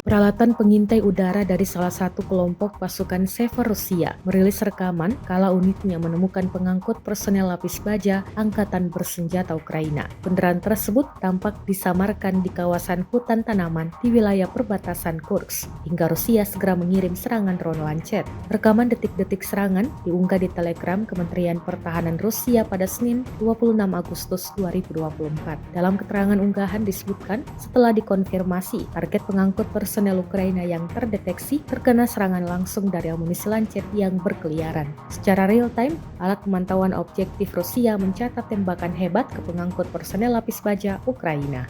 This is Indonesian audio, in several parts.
Peralatan pengintai udara dari salah satu kelompok pasukan Sever Rusia merilis rekaman kala unitnya menemukan pengangkut personel lapis baja Angkatan Bersenjata Ukraina. Kendaraan tersebut tampak disamarkan di kawasan hutan tanaman di wilayah perbatasan Kursk, hingga Rusia segera mengirim serangan drone Lancet. Rekaman detik-detik serangan diunggah di Telegram Kementerian Pertahanan Rusia pada Senin 26 Agustus 2024. Dalam keterangan unggahan disebutkan, setelah dikonfirmasi, target pengangkut personel Ukraina yang terdeteksi terkena serangan langsung dari amunisi Lancet yang berkeliaran. Secara real-time, alat pemantauan objektif Rusia mencatat tembakan hebat ke pengangkut personel lapis baja Ukraina.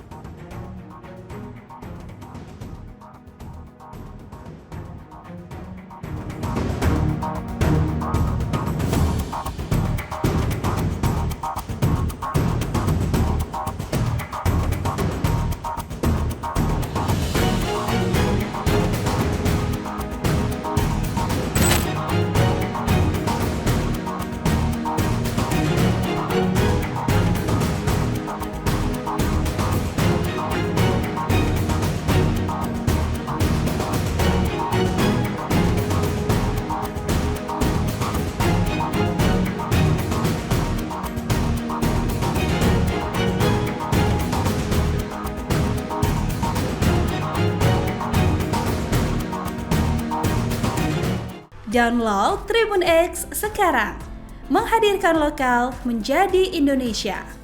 Download Tribun X sekarang, menghadirkan lokal menjadi Indonesia.